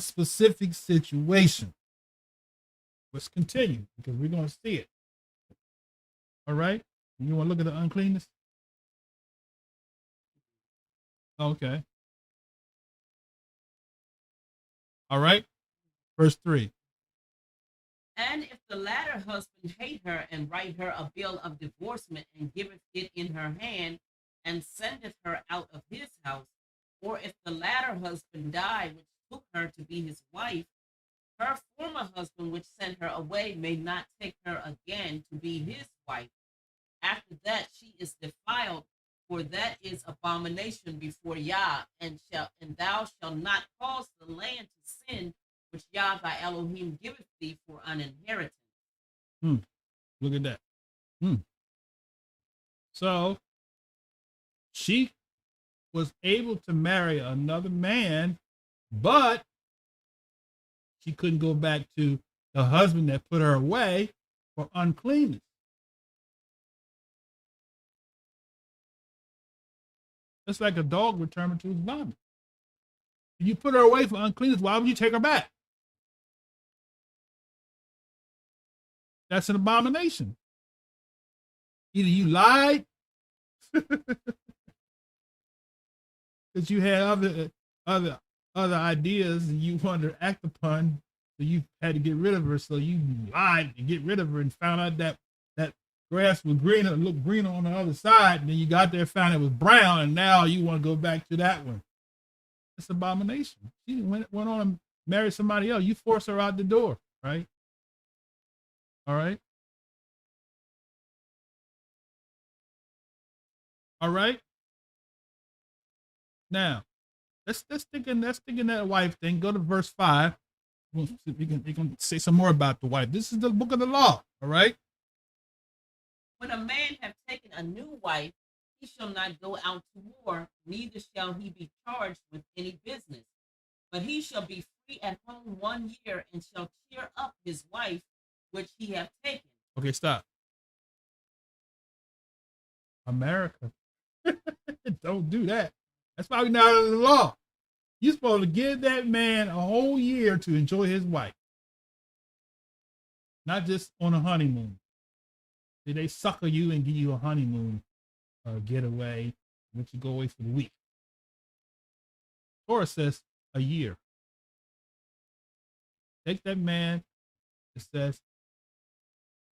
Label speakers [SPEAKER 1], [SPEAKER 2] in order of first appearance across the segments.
[SPEAKER 1] specific situation. Let's continue because we're going to see it. All right. You want to look at the uncleanness? Okay. All right. Verse 3.
[SPEAKER 2] And if the latter husband hate her, and write her a bill of divorcement, and giveth it in her hand, and sendeth her out of his house, or if the latter husband die, which took her to be his wife, her former husband, which sent her away, may not take her again to be his wife. After that she is defiled, for that is abomination before Yah, and thou shalt not cause the land to sin, which Yah thy Elohim giveth thee for an inheritance.
[SPEAKER 1] Look at that. So she was able to marry another man, but she couldn't go back to the husband that put her away for uncleanness. It's like a dog returning to his vomit. If you put her away for uncleanness, why would you take her back? That's an abomination. Either you lied, that you had other ideas and you wanted to act upon, so you had to get rid of her. So you lied to get rid of her and found out that grass was greener, looked greener on the other side. And then you got there, found it was brown, and now you want to go back to that one. It's abomination. She went on and married somebody else. You force her out the door, right? All right. All right. Now, let's think in that wife thing. Go to verse 5. We can say some more about the wife. This is the book of the law. All right.
[SPEAKER 2] When a man have taken a new wife, he shall not go out to war, neither shall he be charged with any business. But he shall be free at home 1 year, and shall cheer up his wife which he hath taken.
[SPEAKER 1] Okay, stop. America. Don't do that. That's probably not under the law. You're supposed to give that man a whole year to enjoy his wife, not just on a honeymoon. See, they sucker you and give you a honeymoon getaway, let you go away for the week. Torah says a year. Take that man. It says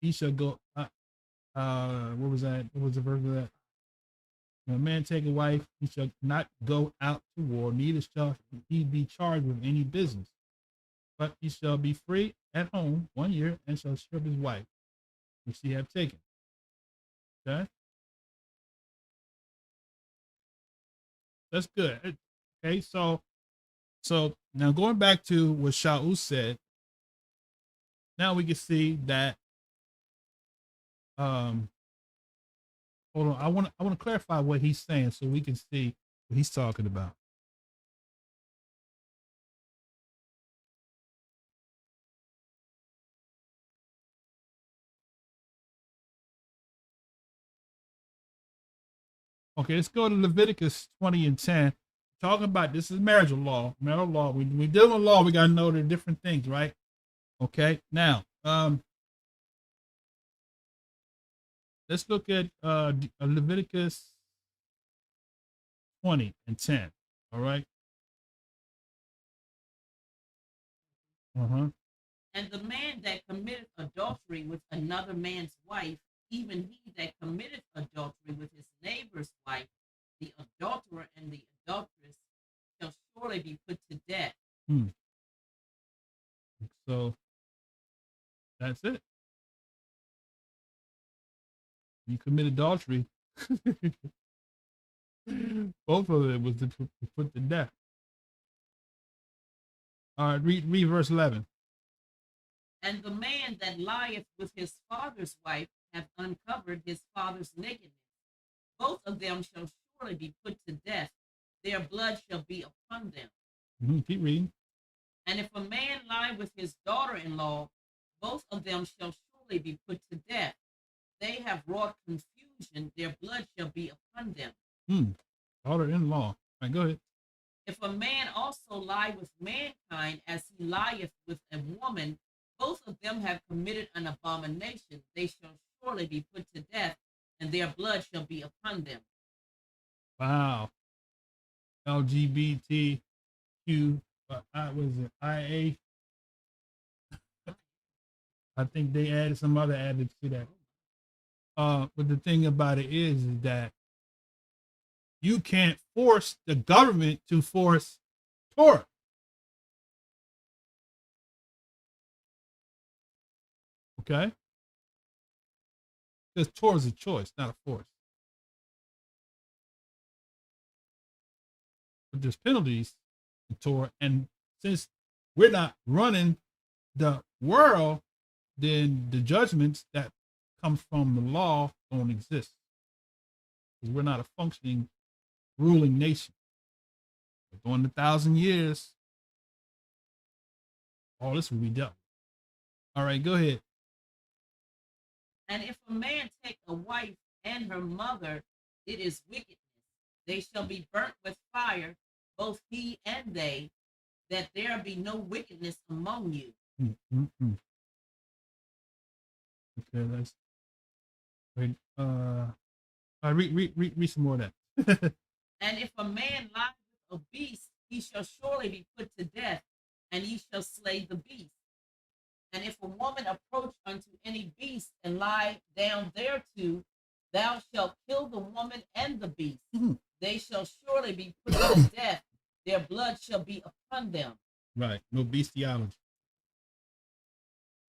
[SPEAKER 1] he shall go. What was that? What was the verse of that? When a man take a wife, he shall not go out to war, neither shall he be charged with any business. But he shall be free at home 1 year, and shall serve his wife, which he have taken. Okay? That's good. Okay, so now going back to what Shaul said, now we can see that hold on, I want to clarify what he's saying so we can see what he's talking about. Okay, let's go to Leviticus 20 and 10. Talking about this is marriage law. Marital law. We deal with law, we gotta know there are different things, right? Okay. Now, let's look at Leviticus 20 and 10. All right.
[SPEAKER 2] And the man that committeth adultery with another man's wife, even he that committeth adultery with his neighbor's wife, the adulterer and the adulteress shall surely be put to death.
[SPEAKER 1] So that's it. You commit adultery. Both of it was to put to death. All right, read verse 11.
[SPEAKER 2] And the man that lieth with his father's wife hath uncovered his father's nakedness. Both of them shall surely be put to death. Their blood shall be upon them.
[SPEAKER 1] Keep reading.
[SPEAKER 2] And if a man lie with his daughter-in-law, both of them shall surely be put to death. They have wrought confusion. Their blood shall be upon them.
[SPEAKER 1] Daughter-in-law. All right, go ahead.
[SPEAKER 2] If a man also lie with mankind as he lieth with a woman, both of them have committed an abomination. They shall surely be put to death, and their blood shall be upon them.
[SPEAKER 1] Wow. LGBTQ, was it IA? I think they added some other added to that. But the thing about it is that you can't force the government to force Torah. Okay? Because Torah is a choice, not a force. But there's penalties in Torah. And since we're not running the world, then the judgments that come from the law don't exist. Because we're not a functioning, ruling nation. But during 1,000 years, all this will be dealt with. All right, go ahead.
[SPEAKER 2] And if a man take a wife and her mother, it is wickedness. They shall be burnt with fire, both he and they, that there be no wickedness among you.
[SPEAKER 1] Mm-hmm. Okay, let's wait. Read some more of that.
[SPEAKER 2] And if a man lie with a beast, he shall surely be put to death, and he shall slay the beast. And if a woman approach unto any beast and lie down thereto, thou shalt kill the woman and the beast.
[SPEAKER 1] Mm-hmm.
[SPEAKER 2] They shall surely be put to death. Their blood shall be upon them.
[SPEAKER 1] Right, no bestiality.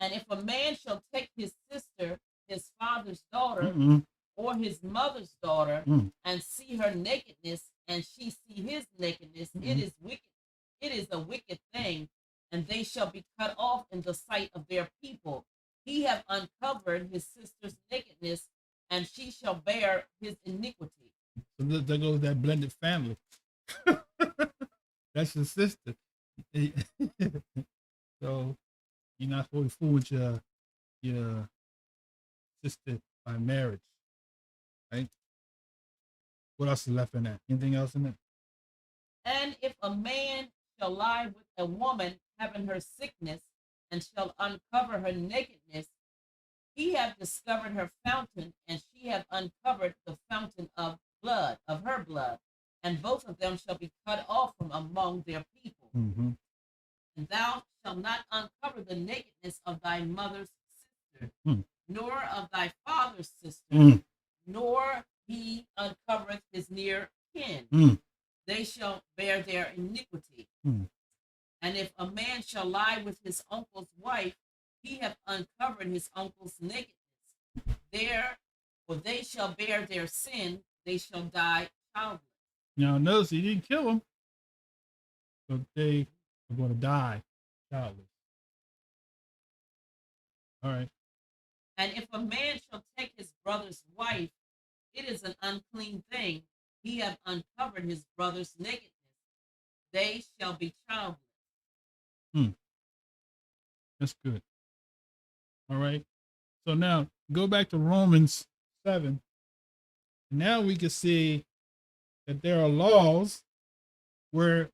[SPEAKER 2] And if a man shall take his sister, his father's daughter, or his mother's daughter, and see her nakedness, and she see his nakedness, it is wicked. It is a wicked thing, and they shall be cut off in the sight of their people. He have uncovered his sister's nakedness, and she shall bear his iniquity.
[SPEAKER 1] So there goes that blended family. That's your sister. So you're not supposed to fool with your sister by marriage, right? What else is left in that? Anything else in that?
[SPEAKER 2] And if a man shall lie with a woman having her sickness, and shall uncover her nakedness, he have discovered her fountain, and she have uncovered the fountain of blood, of her blood, and both of them shall be cut off from among their people. And thou shalt not uncover the nakedness of thy mother's sister, nor of thy father's sister, nor he uncovereth his near kin. They shall bear their iniquity. And if a man shall lie with his uncle's wife, he hath uncovered his uncle's nakedness. For they shall bear their sin, they shall die childless.
[SPEAKER 1] Now, notice he didn't kill them, but they are going to die childless. All right.
[SPEAKER 2] And if a man shall take his brother's wife, it is an unclean thing. He hath uncovered his brother's nakedness. They shall be childless.
[SPEAKER 1] That's good. All right. So now go back to Romans 7. Now we can see that there are laws where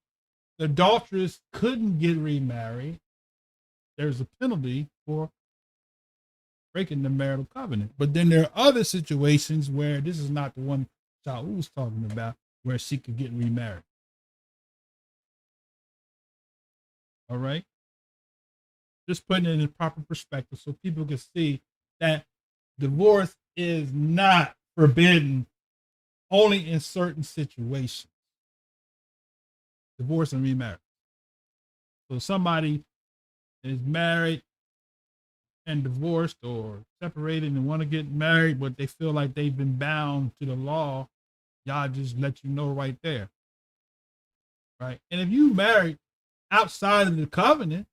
[SPEAKER 1] the adulteress couldn't get remarried. There's a penalty for breaking the marital covenant. But then there are other situations where this is not the one Saul was talking about, where she could get remarried. All right. Just putting it in proper perspective so people can see that divorce is not forbidden only in certain situations. Divorce and remarriage. So somebody is married and divorced or separated and want to get married, but they feel like they've been bound to the law, y'all just let you know right there. Right. And if you married outside of the covenant,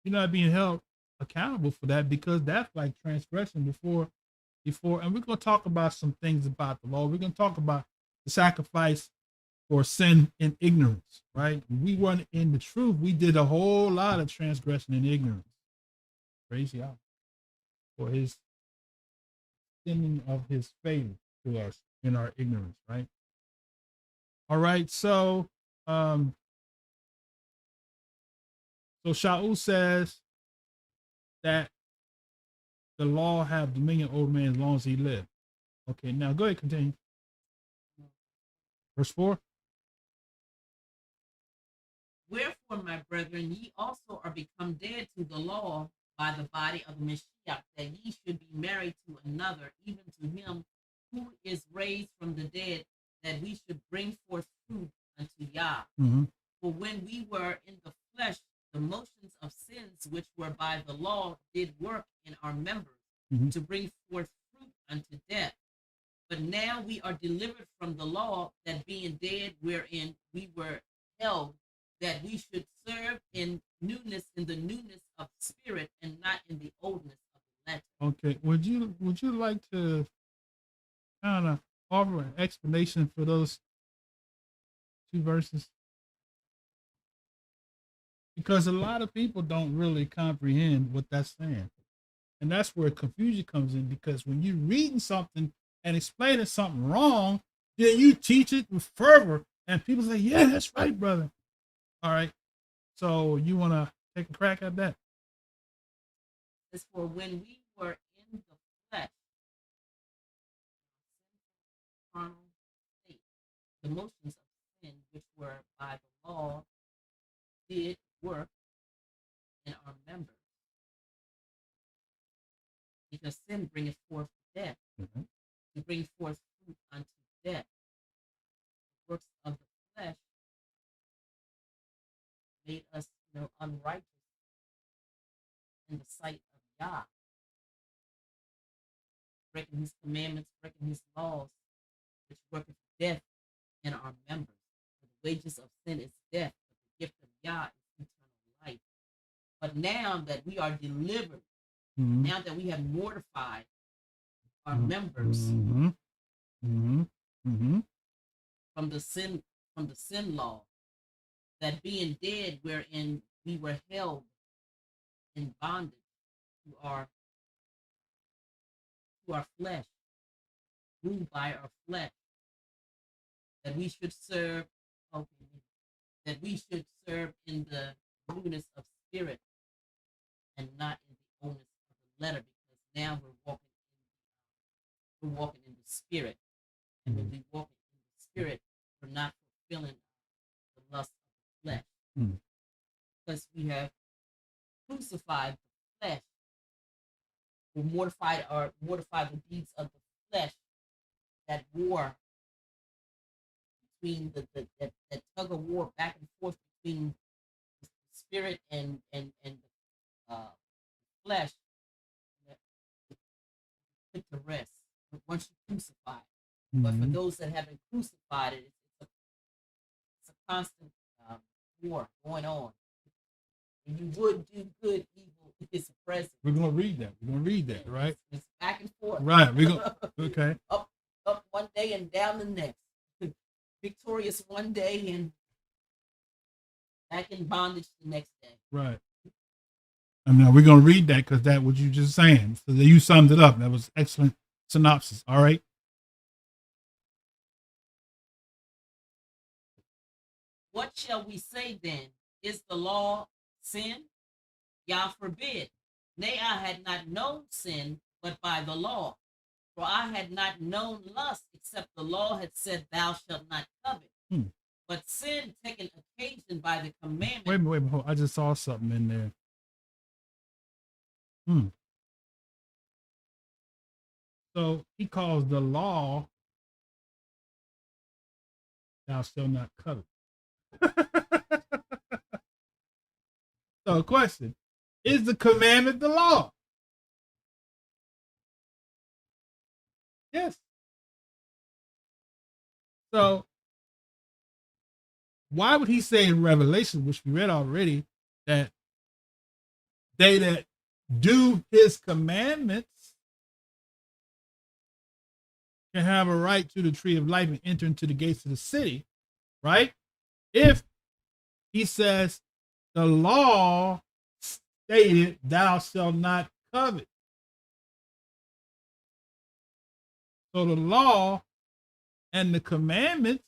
[SPEAKER 1] you're not being held accountable for that, because that's like transgression before, and we're going to talk about some things about the law. We're going to talk about the sacrifice for sin and ignorance, right? We weren't in the truth. We did a whole lot of transgression and ignorance. Praise God for his sending of his favor to us in our ignorance, right? All right. So Shaul says that the law have dominion over man as long as he live. Okay, now go ahead, continue. Verse 4.
[SPEAKER 2] Wherefore, my brethren, ye also are become dead to the law by the body of the Mashiach, that ye should be married to another, even to him who is raised from the dead, that we should bring forth fruit unto Yah.
[SPEAKER 1] Mm-hmm.
[SPEAKER 2] For when we were in the flesh, the motions of sins which were by the law did work in our members to bring forth fruit unto death. But now we are delivered from the law, that being dead wherein we were held, that we should serve in the newness of spirit, and not in the oldness of the letter.
[SPEAKER 1] Okay. Would you like to kind of offer an explanation for those two verses? Because a lot of people don't really comprehend what that's saying. And that's where confusion comes in, because when you're reading something and explaining something wrong, then you teach it with fervor and people say, yeah, that's right, brother. All right. So you want to take a crack at that?
[SPEAKER 2] As for when we were in the flesh, carnal state, the motions of sin which were by the law did work in our members, because sin bringeth forth death. To bring forth fruit unto death. The works of the flesh made us, unrighteous in the sight of Yah, breaking his commandments, breaking his laws, which worketh death in our members. For the wages of sin is death, but the gift of Yah is eternal life. But now that we are delivered, now that we have mortified our members from the sin law, that being dead wherein we were held in bondage to our flesh, ruled by our flesh, that we should serve in the newness of spirit, and not in the oldness of the letter, because now we're walking in the spirit. And when we walk in the spirit, we're not fulfilling the lust of the flesh, because we have crucified the flesh. We mortified the deeds of the flesh, that war between that tug of war back and forth between the spirit and the flesh, that put to rest once you crucify it. But for those that haven't crucified it, it's a constant war going on. And you would do good, evil is present.
[SPEAKER 1] We're gonna read that, right?
[SPEAKER 2] It's back and forth.
[SPEAKER 1] Right. We're gonna okay.
[SPEAKER 2] Up one day and down the next. Victorious one day and back in bondage the next day.
[SPEAKER 1] Right. I mean, we're gonna read that because that what you just saying. So you summed it up. That was excellent synopsis. All right.
[SPEAKER 2] What shall we say then? Is the law sin? Yah forbid. Nay, I had not known sin, but by the law. For I had not known lust, except the law had said, thou shalt not covet. But sin taken occasion by the commandment.
[SPEAKER 1] Wait. Hold. I just saw something in there. So he calls the law, thou shalt not covet. So question, is the commandment the law? Yes. So why would he say in Revelation, which we read already, that they that do his commandments can have a right to the tree of life and enter into the gates of the city, right? If he says the law stated, thou shalt not covet. So the law and the commandments